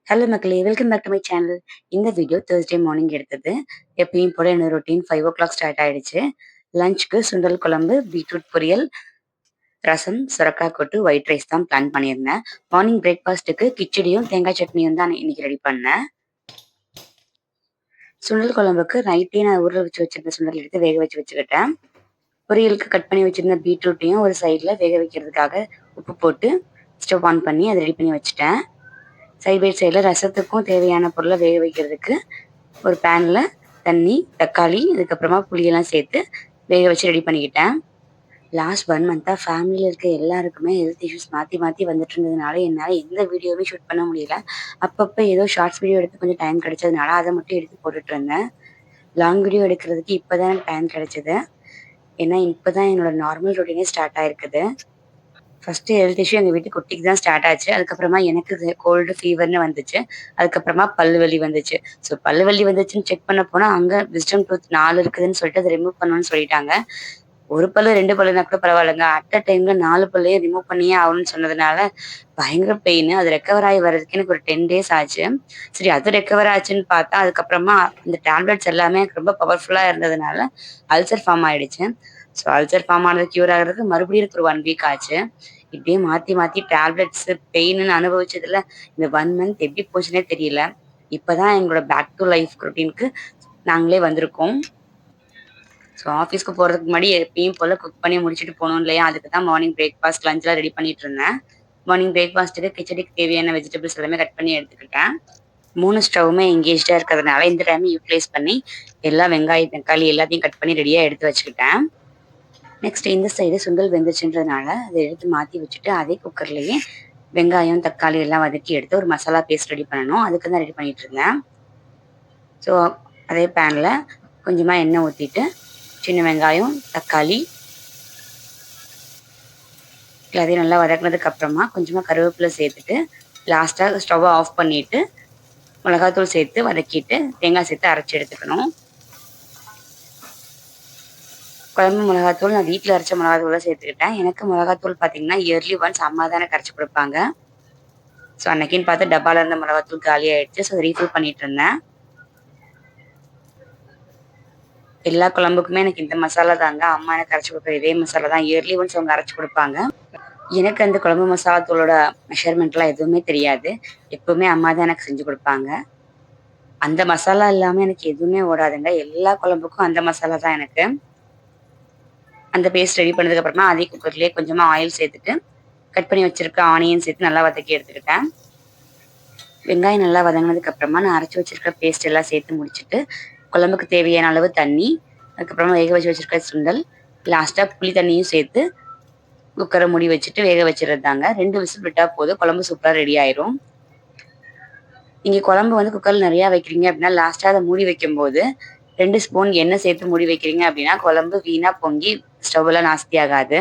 Hello மக்களே, welcome back to my channel. இந்த video Thursday morning எடுத்தது. எப்பயும் போல என்னோட ரொட்டீன் 5 o'clock ஸ்டார்ட் ஆயிடுச்சு. லஞ்சுக்கு சுண்டல் குழம்பு, பீட்ரூட் பொரியல், ரசம், சுரக்காய் கூட்டு, ஒயிட் ரைஸ் தான் பிளான் பண்ணியிருந்தேன். மார்னிங் பிரேக்ஃபாஸ்ட்டுக்கு கிச்சடியும் தேங்காய் சட்னியும் தான் இன்னைக்கு ரெடி பண்ணேன். சுண்டல் குழம்புக்கு நைட்டே நான் ஊற வச்சு வச்சிருந்த சுண்டல் எடுத்து வேக வச்சு வச்சுக்கிட்டேன். பொரியலுக்கு கட் பண்ணி வச்சிருந்த பீட்ரூட்டையும் ஒரு சைடில் வேக வைக்கிறதுக்காக உப்பு போட்டு ஸ்டவ் ஆன் பண்ணி அதை ரெடி பண்ணி வச்சுட்டேன். சைட் பை சைடில் ரசத்துக்கும் தேவையான பொருளை வேக வைக்கிறதுக்கு ஒரு பேனில் தண்ணி, தக்காளி, அதுக்கப்புறமா புளியெல்லாம் சேர்த்து வேக வச்சு ரெடி பண்ணிக்கிட்டேன். லாஸ்ட் 1 மந்த்தாக ஃபேமிலியில் இருக்க எல்லாருக்குமே ஹெல்த் இஷ்யூஸ் மாற்றி மாற்றி வந்துட்டு இருந்ததுனால என்னால் எந்த வீடியோவுமே ஷூட் பண்ண முடியல. அப்பப்போ ஏதோ ஷார்ட்ஸ் வீடியோ எடுத்து கொஞ்சம் டைம் கிடைச்சதுனால அதை மட்டும் எடுத்து போட்டுட்டு இருந்தேன். லாங் வீடியோ எடுக்கிறதுக்கு இப்போ தான் எனக்கு டைம் கிடைச்சிது. ஏன்னா இப்போ தான் என்னோட நார்மல் ரொட்டீனே ஸ்டார்ட் ஆயிருக்குது. ஃபர்ஸ்ட்டு ஹெல்த் இஷ்யூ எங்கள் வீட்டு குட்டிக்கு தான் ஸ்டார்ட் ஆச்சு. அதுக்கப்புறமா எனக்கு கோல்டு ஃபீவர்னு வந்துச்சு. அதுக்கப்புறமா பல்லு வலி வந்துச்சு. ஸோ பல்லு வலி வந்துச்சுன்னு செக் பண்ண போனா, அங்க விஸ்டம் டூத் 4 இருக்குதுன்னு சொல்லிட்டு அத ரிமூவ் பண்ணணும்னு சொல்லிட்டாங்க. 1 பல்லு 2 பல்லுனா கூட பரவாயில்லங்க. அட் அ டைம்ல 4 பல்லையும் ரிமூவ் பண்ணியே ஆகணும்னு சொன்னதுனால பயங்கர பெயின். அது ரெக்கவர் ஆகி வர்றதுக்கு எனக்கு ஒரு 10 டேஸ் ஆச்சு. சரி அது ரெக்கவர் ஆச்சுன்னு பார்த்தா, அதுக்கப்புறமா இந்த டேப்லெட்ஸ் எல்லாமே எனக்கு ரொம்ப பவர்ஃபுல்லா இருந்ததுனால அல்சர் ஃபார்ம் ஆயிடுச்சு. ஸோ அல்சர் ஃபார்ம் ஆனது கியூர் ஆகுறதுக்கு மறுபடியும் எனக்கு ஒரு 1 வீக் ஆச்சு. இப்படியே மாத்தி மாத்தி டேப்லெட்ஸ் பெயின்னு அனுபவிச்சதுல இந்த 1 மந்த் எப்படி போச்சுன்னே தெரியல. இப்பதான் எங்களோட பேக் டு லைஃப் ரொட்டீனுக்கு நாங்களே வந்திருக்கோம். ஸோ ஆஃபீஸ்க்கு போறதுக்கு முன்னாடி எப்பயும் போல குக் பண்ணி முடிச்சுட்டு போகணும் இல்லையா? அதுக்கு தான் மார்னிங் பிரேக்ஃபாஸ்ட், லஞ்ச்லாம் ரெடி பண்ணிட்டு இருந்தேன். மார்னிங் பிரேக்ஃபாஸ்ட்டுக்கு கிச்சடிக்கு தேவையான வெஜிடபிள்ஸ் எல்லாமே கட் பண்ணி எடுத்துக்கிட்டேன். 3 ஸ்டவ்வுமே எங்கேஜ்டா இருக்கிறதுனால இந்த டைம் யூட்டிலைஸ் பண்ணி எல்லா வெங்காயம், தக்காளி எல்லாத்தையும் கட் பண்ணி ரெடியா எடுத்து வச்சுக்கிட்டேன். நெக்ஸ்ட் இந்த சைடு சுண்டல் வெந்துச்சுன்றதுனால அதை எடுத்து மாற்றி வச்சுட்டு அதே குக்கர்லேயே வெங்காயம், தக்காளி எல்லாம் வதக்கி எடுத்து ஒரு மசாலா பேஸ்ட் ரெடி பண்ணணும். அதுக்கு தான் ரெடி பண்ணிட்டு இருந்தேன். ஸோ அதே பேனில் கொஞ்சமாக எண்ணெய் ஊற்றிட்டு சின்ன வெங்காயம், தக்காளி எல்லாத்தையும் நல்லா வதக்குனதுக்கு அப்புறமா கொஞ்சமாக கருவேப்பிலை சேர்த்துட்டு லாஸ்ட்டாக ஸ்டவ்வை ஆஃப் பண்ணிட்டு மிளகாத்தூள் சேர்த்து வதக்கிட்டு தேங்காய் சேர்த்து அரைச்சி எடுத்துக்கணும். குழம்பு மிளகாத்தூள் நான் வீட்டில் அரைச்ச மிளகாத்தூள் தான் சேர்த்துக்கிட்டேன். எனக்கு மிளகாத்தூள் பார்த்தீங்கன்னா இயர்லி ஒன்ஸ் அம்மா தானே கரைச்சி கொடுப்பாங்க. ஸோ அன்னைக்குன்னு பார்த்து டப்பாவில் இருந்த மிளகாத்தூள் காலி ஆயிடுச்சு. ஸோ ரீஃபில் பண்ணிட்டு இருந்தேன். எல்லா குழம்புக்குமே எனக்கு இந்த மசாலா தாங்க. அம்மா எனக்கு அரைச்சி கொடுக்குற இதே மசாலா தான். இயர்லி ஒன்ஸ் அவங்க அரைச்சி கொடுப்பாங்க. எனக்கு அந்த குழம்பு மசாலா தூளோட மெஷர்மெண்ட்லாம் எதுவுமே தெரியாது. எப்பவுமே அம்மா தான் எனக்கு செஞ்சு கொடுப்பாங்க. அந்த மசாலா இல்லாமல் எனக்கு எதுவுமே ஓடாதுங்க. எல்லா குழம்புக்கும் அந்த மசாலா தான் எனக்கு. அந்த பேஸ்ட் ரெடி பண்ணதுக்கு அப்புறமா அதே குக்கர்லேயே கொஞ்சமாக ஆயில் சேர்த்துட்டு கட் பண்ணி வச்சிருக்க ஆனியன் சேர்த்து நல்லா வதக்கி எடுத்துக்கிட்டேன். வெங்காயம் நல்லா வதங்கினதுக்கு அப்புறமா நான் அரைச்சி வச்சிருக்க பேஸ்ட் எல்லாம் சேர்த்து முடிச்சுட்டு குழம்புக்கு தேவையான அளவு தண்ணி, அதுக்கப்புறமா வேக வச்சு வச்சிருக்க சுண்டல், லாஸ்ட்டாக புளி தண்ணியும் சேர்த்து குக்கரை மூடி வச்சுட்டு வேக வச்சிடுறது தாங்க. 2 விசில் விட்டா போதும், குழம்பு சூப்பராக ரெடி ஆயிரும். நீங்க குழம்பு வந்து குக்கரில் நிறையா வைக்கிறீங்க அப்படின்னா லாஸ்ட்டாக அதை மூடி வைக்கும்போது 2 ஸ்பூன் எண்ணெய் சேர்த்து மூடி வைக்கிறீங்க அப்படின்னா குழம்பு வீணாக பொங்கி ஸ்டவ்லாம் நாஸ்தி ஆகாது.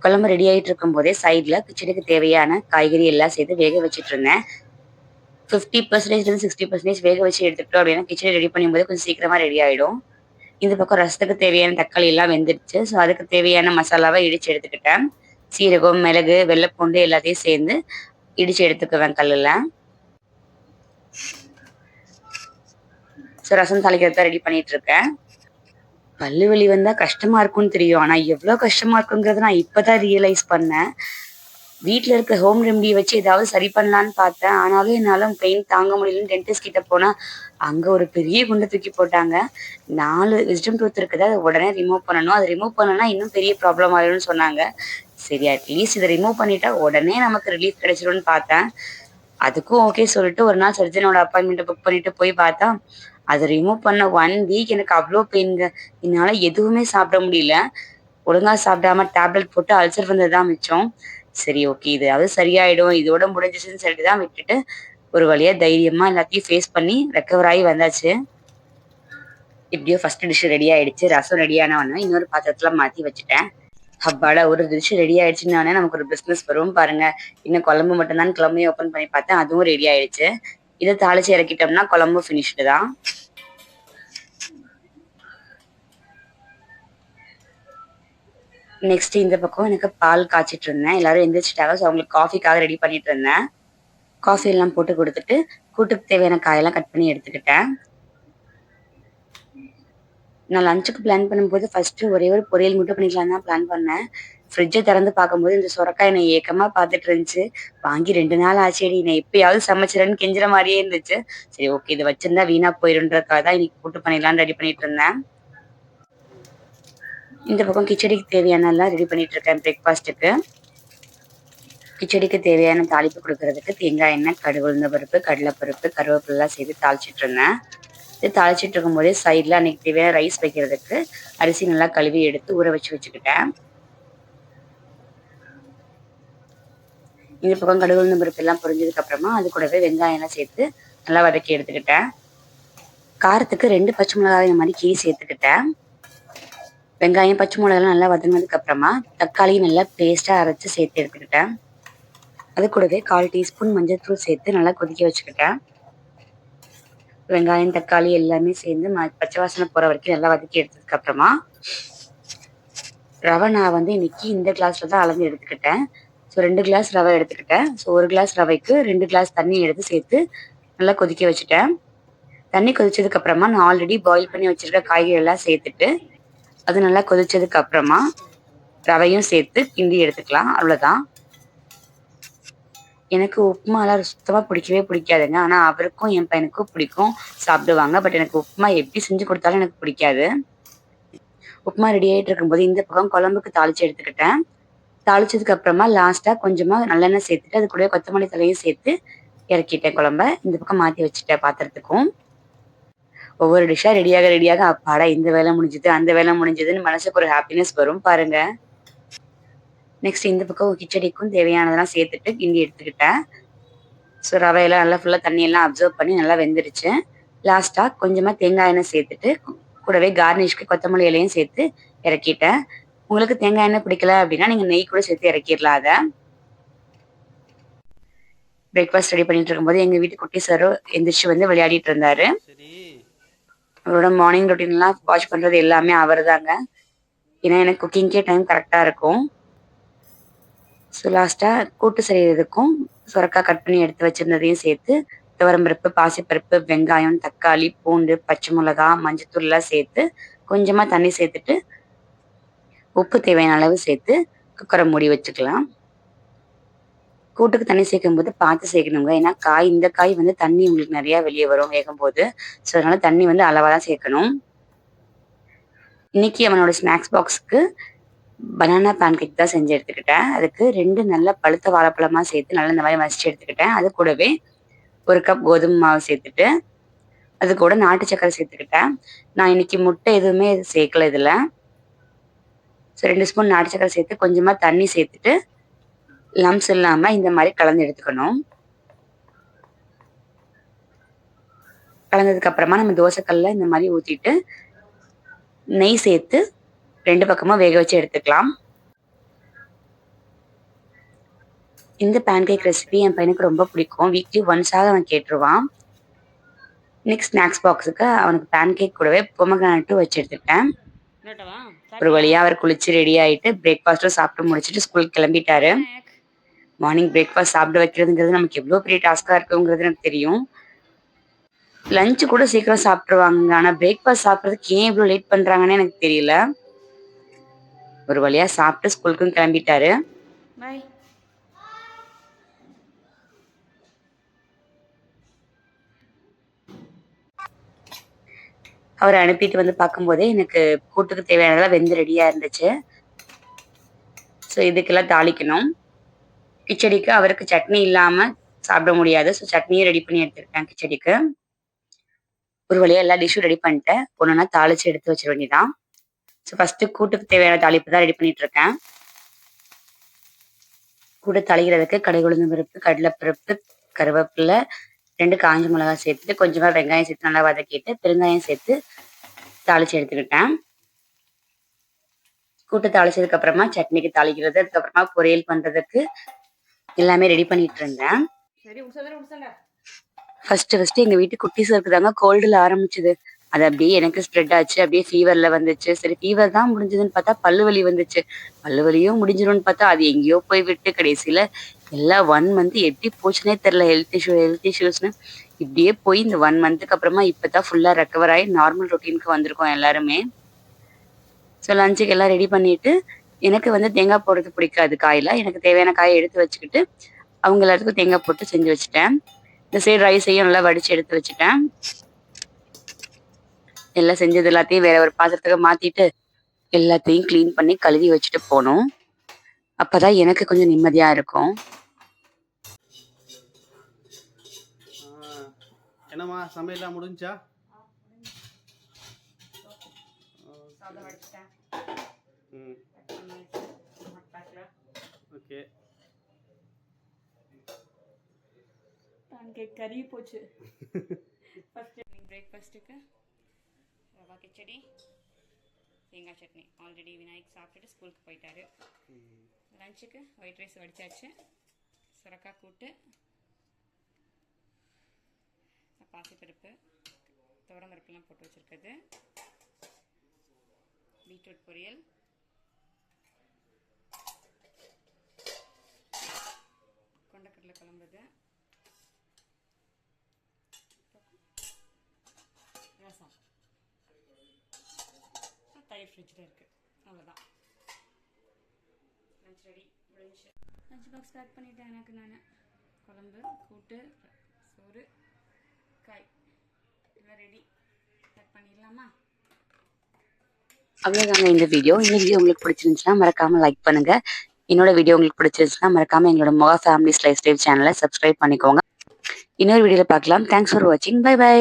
குழம்பு ரெடி ஆகிட்டு இருக்கும் போதே சைடில் கிச்சனுக்கு தேவையான காய்கறி எல்லாம் சேர்த்து வேக வச்சுட்டு இருந்தேன். 50% 60% வேக வச்சு எடுத்துக்கிட்டோம் அப்படின்னா கிச்சடி ரெடி பண்ணும்போது கொஞ்சம் சீக்கிரமா ரெடி ஆயிடும். இந்த பக்கம் ரசத்துக்கு தேவையான தக்காளி எல்லாம் வெந்துடுச்சு. ஸோ அதுக்கு தேவையான மசாலாவை இடிச்சு எடுத்துக்கிட்டேன். சீரகம், மிளகு, வெள்ளைப்பூண்டு எல்லாத்தையும் சேர்ந்து இடிச்சு எடுத்துக்குவேன் கல்லுல. ஸோ ரசம் தாளிக்கிறத ரெடி பண்ணிட்டு இருக்கேன். பல்லு வலி வந்தா கஷ்டமா இருக்கும்னு தெரியும். ஆனா எவ்வளவு கஷ்டமா இருக்குங்கிறத நான் இப்பதான் ரியலைஸ் பண்ணேன். வீட்டில் இருக்க ஹோம் ரெமெடி வச்சு ஏதாவது சரி பண்ணலான்னு பார்த்தேன். ஆனாலும் என்னால் பெயின் தாங்க முடியலன்னு டென்டிஸ்ட் கிட்ட போனால் அங்கே ஒரு பெரிய குண்டை தூக்கி போட்டாங்க. 4 விஸ்டம் டூத் இருக்குது, அதை உடனே ரிமூவ் பண்ணணும். அதை ரிமூவ் பண்ணனா இன்னும் பெரிய ப்ராப்ளம் ஆயிடும்னு சொன்னாங்க. சரி அட்லீஸ்ட் இதை ரிமூவ் பண்ணிட்டா உடனே நமக்கு ரிலீஃப் கிடைச்சிடும்னு பார்த்தேன். அதுக்கும் ஓகே சொல்லிட்டு ஒரு நாள் சர்ஜனோட அப்பாயின்மெண்ட்டை புக் பண்ணிட்டு போய் பார்த்தா அதை ரிமூவ் பண்ண 1 வீக் எனக்கு அவ்வளோ பெயின்ங்க. என்னால் எதுவுமே சாப்பிட முடியல. ஒழுங்கா சாப்பிடாம டேப்லெட் போட்டு அல்சர் வந்தது தான் மிச்சம். சரி ஓகே இதாவது சரியாயிடும், இதோட முடிஞ்சிச்சுன்னு சொல்லிட்டு தான் விட்டுட்டு ஒரு வழியா தைரியமா எல்லாத்தையும் ஃபேஸ் பண்ணி ரெக்கவர் ஆகி வந்தாச்சு. இப்படியோ ஃபர்ஸ்ட் டிஷ் ரெடி ஆயிடுச்சு. ரசம் ரெடியானவொடனே இன்னொரு பாத்திரத்துல மாத்தி வச்சுட்டேன். அப்பாடா ஒரு டிஷ் ரெடி ஆயிடுச்சுன்னு நமக்கு ஒரு பிசினஸ் வரும் பாருங்க. இன்னும் குழம்பு மட்டும்தான் குழம்பையும் ஓப்பன் பண்ணி பார்த்தேன், அதுவும் ரெடி ஆயிடுச்சு. இதை தாளிச்சு இறக்கிட்டோம்னா குழம்பு ஃபினிஷ்டு தான். நெக்ஸ்ட் இந்த பக்கம் எனக்கு பால் காய்ச்சிட்டு இருந்தேன். எல்லாரும் எந்திரிச்சிட்டாங்க. ஸோ அவங்களுக்கு காஃபிக்காக ரெடி பண்ணிட்டு இருந்தேன். காஃபி எல்லாம் போட்டு கொடுத்துட்டு கூட்டுக்கு தேவையான காயெல்லாம் கட் பண்ணி எடுத்துக்கிட்டேன். நான் லஞ்சுக்கு பிளான் பண்ணும்போது ஃபர்ஸ்ட் ஒரே ஒரு பொரியல் மட்டும் பண்ணிக்கலாம் தான் பிளான் பண்ணேன். ஃப்ரிட்ஜை திறந்து பார்க்கும்போது இந்த சுரக்காய் என்னை ஏக்கமா பார்த்துட்டு இருந்துச்சு. வாங்கி 2 நாள் ஆச்சேடி, நான் எப்பயாவது சமைச்சிடறேன்னு கெஞ்சுற மாதிரியே இருந்துச்சு. சரி ஓகே, இதை வச்சிருந்தா வீணா போயிருன்றதுக்காக தான் இன்னைக்கு கூட்டு பண்ணிடலாம்னு ரெடி பண்ணிட்டு இருந்தேன். இந்த பக்கம் கிச்சடிக்கு தேவையான எல்லாம் ரெடி பண்ணிட்டு இருக்கேன் பிரேக்ஃபாஸ்ட்டுக்கு. கிச்சடிக்கு தேவையான தாளிப்பு கொடுக்கறதுக்கு தேங்காய் எண்ணெய், கடுகு, உளுந்த பருப்பு, கடலைப்பருப்பு, கருவேப்பிலாம் சேர்த்து தாளிச்சிட்டு இருந்தேன். இது தாளிச்சிட்டு இருக்கும் போதே சைடில் அன்னைக்கு தேவையான ரைஸ் வைக்கிறதுக்கு அரிசி நல்லா கழுவி எடுத்து ஊற வச்சுக்கிட்டேன். இந்த பக்கம் கடுகு, உளுந்த பருப்பு எல்லாம் பொரிஞ்சதுக்கு அப்புறமா அது கூடவே வெங்காயம் எல்லாம் சேர்த்து நல்லா வதக்கி எடுத்துக்கிட்டேன். காரத்துக்கு 2 பச்சை மிளகாய் இந்த மாதிரி கீரி சேர்த்துக்கிட்டேன். வெங்காயம், பச்சை மிளகாய் நல்லா வதங்கினதுக்கு அப்புறமா தக்காளி நல்லா பேஸ்டா அரைச்சு சேர்த்து எடுத்துக்கிட்டேன். அது கூடவே 1/4 டீஸ்பூன் மஞ்சள் தூள் சேர்த்து நல்லா கொதிக்க வச்சுக்கிட்டேன். வெங்காயம், தக்காளி எல்லாமே சேர்ந்து பச்சை வாசனை போற வரைக்கும் நல்லா வதக்கி எடுத்ததுக்கு அப்புறமா ரவை நான் இன்னைக்கு இந்த கிளாஸ்ல தான் அளந்து எடுத்துக்கிட்டேன். ஸோ 2 கிளாஸ் ரவை எடுத்துக்கிட்டேன். ஸோ 1 கிளாஸ் ரவைக்கு 2 கிளாஸ் தண்ணி எடுத்து சேர்த்து நல்லா கொதிக்க வச்சுட்டேன். தண்ணி கொதிச்சதுக்கு அப்புறமா நான் ஆல்ரெடி பாயில் பண்ணி வச்சிருக்க காய்கறி எல்லாம் சேர்த்துட்டு அது நல்லா கொதிச்சதுக்கு அப்புறமா ரவையும் சேர்த்து கிண்டி எடுத்துக்கலாம். அவ்வளவுதான். எனக்கு உப்புமாலாம் சுத்தமா பிடிக்கவே பிடிக்காதுங்க. ஆனா அவருக்கும் என் பையனுக்கும் பிடிக்கும், சாப்பிடுவாங்க. பட் எனக்கு உப்புமா எப்படி செஞ்சு கொடுத்தாலும் எனக்கு பிடிக்காது. உப்புமா ரெடி ஆகிட்டு இருக்கும்போது இந்த பக்கம் குழம்புக்கு தாளிச்சு எடுத்துக்கிட்டேன். தாளிச்சதுக்கு அப்புறமா லாஸ்டா கொஞ்சமா நல்லெண்ணெய் சேர்த்துட்டு அது கூட கொத்தமல்லி தலையும் சேர்த்து இறக்கிட்டேன் குழம்ப. இந்த பக்கம் மாத்தி வச்சுட்டேன் பாத்திரத்துக்கும். ஒவ்வொரு டிஷ்ஷா ரெடியாக அப்பாடா இந்த வேலை முடிஞ்சது அந்த வேலை முடிஞ்சதுன்னு மனசுக்கு ஒரு ஹாப்பினஸ் வரும் பாருங்க. நெக்ஸ்ட் இந்த பக்கம் கிச்சடிக்கும் தேவையானதெல்லாம் சேர்த்துட்டு கிண்டி எடுத்துக்கிட்டேன். ஸோ ரவையெல்லாம் நல்லா ஃபுல்லாக தண்ணியெல்லாம் அப்சர்வ் பண்ணி நல்லா வெந்துருச்சு. லாஸ்ட்டாக கொஞ்சமாக தேங்காய் எண்ணெய் சேர்த்துட்டு கூடவே கார்னிஷ்க்கு கொத்தமல்லி இலையும் சேர்த்து இறக்கிட்டேன். உங்களுக்கு தேங்காய் எண்ணெய் பிடிக்கல அப்படின்னா நீங்கள் நெய் கூட சேர்த்து இறக்கிடலாம். அதை பிரேக்ஃபாஸ்ட் ரெடி பண்ணிட்டு இருக்கும்போது எங்கள் வீட்டு குட்டி சார் எந்திரிச்சு விளையாடிட்டு இருந்தாரு. அவரோட மார்னிங் ரொட்டீன்லாம் வாட்ச் பண்ணுறது எல்லாமே அவர் தாங்க. ஏன்னா எனக்கு குக்கிங்க்கே டைம் கரெக்டாக இருக்கும். ஸோ லாஸ்ட்டாக கூட்டு செய்யறதுக்கும் சுரக்காய் கட் பண்ணி எடுத்து வச்சிருந்ததையும் சேர்த்து துவரம்பருப்பு, பாசிப்பருப்பு, வெங்காயம், தக்காளி, பூண்டு, பச்சை மிளகா, மஞ்சத்தூள் எல்லாம் சேர்த்து கொஞ்சமாக தண்ணி சேர்த்துட்டு உப்பு தேவையான அளவு சேர்த்து குக்கரை மூடி வச்சுக்கலாம். கூட்டுக்கு தண்ணி சேர்க்கும் போது பார்த்து சேர்க்கணுங்க. ஏன்னா இந்த காய் தண்ணி உங்களுக்கு நிறைய வெளியே வரும் வேகும் போது. ஸோ அதனால தண்ணி அளவாக தான் சேர்க்கணும். இன்னைக்கு அவனோட ஸ்நாக்ஸ் பாக்ஸுக்கு பனானா பேன்கேக் தான் செஞ்சு எடுத்துக்கிட்டேன். அதுக்கு 2 நல்ல பழுத்த வாழைப்பழமா சேர்த்து நல்லா இந்த மாதிரி மசிச்சு எடுத்துக்கிட்டேன். அது கூடவே 1 கப் கோதுமை மாவு சேர்த்துட்டு அது கூட நாட்டு சக்கரை சேர்த்துக்கிட்டேன். நான் இன்னைக்கு முட்டை எதுவுமே சேர்க்கல இதுல. ஸோ 2 ஸ்பூன் நாட்டு சக்கரை சேர்த்து கொஞ்சமா தண்ணி சேர்த்துட்டு லம்ஸ் இல்லாம இந்த மாதிரி கலந்து எடுத்துக்கணும். கலந்ததுக்கு அப்புறமா நம்ம தோசைக்கல்ல இந்த மாதிரி ஊத்திட்டு நெய் சேர்த்து 2 பக்கமும் வேக வச்சு எடுத்துக்கலாம். இந்த பேன்கேக் ரெசிபி என் பையனுக்கு ரொம்ப பிடிக்கும். வீக்லி ஒன்ஸாக அவன் கேட்டுருவான். நெக்ஸ்ட் ஸ்நாக்ஸ் பாக்ஸுக்கு அவனுக்கு பேன்கேக் கூடவே பொமக்ரானட்டும் வச்சு எடுத்துட்டேன். ஒரு வழியா அவர் குளிச்சு ரெடி ஆயிட்டு பிரேக்ஃபாஸ்ட்டும் சாப்பிட்டு முடிச்சுட்டு ஸ்கூலுக்கு கிளம்பிட்டாரு. மார்னிங் பிரேக்ஃபாஸ்ட் சாப்பிட வைக்கிறதுங்கிறது நமக்கு எவ்வளோ பெரிய டாஸ்கா இருக்குங்கிறது எனக்கு தெரியும். லஞ்சு கூட சீக்கிரம் சாப்பிட்டுருவாங்க. ஆனா பிரேக்ஃபாஸ்ட் சாப்பிட்றதுக்கு ஏன் இவ்வளோ லேட் பண்றாங்கன்னு எனக்கு தெரியல. ஒரு வழியா சாப்பிட்டு ஸ்கூலுக்கும் கிளம்பிட்டாரு. பாய். அவரை அனுப்பிட்டு பார்க்கும்போதே எனக்கு கூட்டுக்கு தேவையானதெல்லாம் வெந்து ரெடியா இருந்துச்சு. ஸோ இதுக்கெல்லாம் தாளிக்கணும். கிச்சடிக்கு அவருக்கு சட்னி இல்லாம சாப்பிட முடியாது. ஸோ சட்னியை ரெடி பண்ணி எடுத்துக்கிட்டேன் கிச்சடிக்கு. ஒரு வழியா எல்லா டிஷ்ஷும் ரெடி பண்ணிட்டேன். ஒன்னொன்னா தாளிச்சு எடுத்து வச்சிட வேண்டியதான். ஸோ ஃபர்ஸ்ட் கூட்டுக்கு தேவையான தாளிப்பு தான் ரெடி பண்ணிட்டு இருக்கேன். கூட தாளிக்கிறதுக்கு கடுகு, உளுந்து பருப்பு, கடலைப்பருப்பு, கருவேப்பிலை, 2 காஞ்ச மிளகாய் சேர்த்துட்டு கொஞ்சமா வெங்காயம் சேர்த்து நல்லா வதக்கிட்டு பெருங்காயம் சேர்த்து தாளிச்சு எடுத்துக்கிட்டேன். கூட்டு தாளிச்சதுக்கு அப்புறமா சட்னிக்கு தாளிக்கிறது, அதுக்கப்புறமா பொரியல் பண்றதுக்கு எல்லாமே ரெடி பண்ணிட்டு இருந்தேன். ஃபர்ஸ்ட் எங்க வீட்டு குட்டி சாருக்கு தாங்க கோல்டுல ஆரம்பிச்சது. அது அப்படியே எனக்கு ஸ்ப்ரெட் ஆச்சு. அப்படியே ஃபீவர்ல வந்துச்சு. சரி ஃபீவர் தான் முடிஞ்சதுன்னு பார்த்தா பல்லு வலி வந்துச்சு. பல்லு வலியும் முடிஞ்சிரும்னு பார்த்தா, அது எங்கேயோ போய் விட்டு கடைசியில எல்லா 1 மந்த் எப்படி போச்சுன்னே தெரியல. ஹெல்த் இஷ்யூஸ்ன்னு. இப்படியே போய் இந்த 1 மந்த்துக்கு அப்புறமா இப்ப தான் ஃபுல்லா ரெக்கவர் ஆயி நார்மல் ரொட்டீனுக்கு வந்திருக்கோம் எல்லாருமே. ஸோ லஞ்சுக்கு எல்லாம் ரெடி பண்ணிட்டு, எனக்கு வந்து தேங்காய் போடுறது பிடிக்காது காயில. எனக்கு தேவையான காய எடுத்து வச்சுக்கிட்டு, அவங்க எல்லாத்துக்கும் தேங்காய் போட்டு செஞ்சு வச்சுட்டேன். இந்த சைடு ரைஸையும் நல்லா வடிச்சு எடுத்து வச்சுட்டேன். எல்லாம் செஞ்சது எல்லாத்தையும் வேற ஒரு பாத்திரத்துக்கு மாத்திட்டு, எல்லாத்தையும் கிளீன் பண்ணி கழுவி வச்சுட்டு போணும். அப்பதான் எனக்கு கொஞ்சம் நிம்மதியா இருக்கும். என்னம்மா சமையல்லாம் முடிஞ்சா? ஓகே. கறி போச்சு. ஃபர்ஸ்ட் பிரேக்ஃபாஸ்ட்டுக்கு ரவா கிச்சடி, தேங்காய் சட்னி. ஆல்ரெடி விநாயக் சாப்பிட்டுட்டு ஸ்கூலுக்கு போயிட்டாரு. லஞ்சுக்கு ஒயிட் ரைஸ் வடிச்சாச்சு. சுரக்காய் கூட்டு, பாசிப்பருப்பு, துவரம்பருப்புலாம் போட்டு வச்சுருக்குது, பீட்ரூட் பொரியல், கொண்டக்கடலை குழம்புது, ரசம், தயிர் ஃப்ரிட்ஜில் இருக்குது. அவ்வளோதான். லஞ்ச் ரெடி முடிஞ்சு. லஞ்ச் பாக்ஸ் பேக் பண்ணிட்டேன். எனக்கு நான் குழம்பு, கூட்டு, சோறு, காய் எல்லாம் ரெடி. பேக் பண்ணிடலாமா? அவ்வளோதாங்க இந்த வீடியோ. இந்த வீடியோ உங்களுக்கு பிடிச்சிருந்துச்சுன்னா மறக்காமல் லைக் பண்ணுங்கள். என்னோட வீடியோ உங்களுக்கு பிடிச்சிருந்துச்சுன்னா மறக்காமல் எங்களோட மொகா ஃபேமிலி லைஃப் ஸ்டைல் சேனலை சப்ஸ்கிரைப் பண்ணிக்கோங்க. இன்னொரு வீடியோவில் பார்க்கலாம். தேங்க்ஸ் ஃபார் வாட்சிங். Bye by.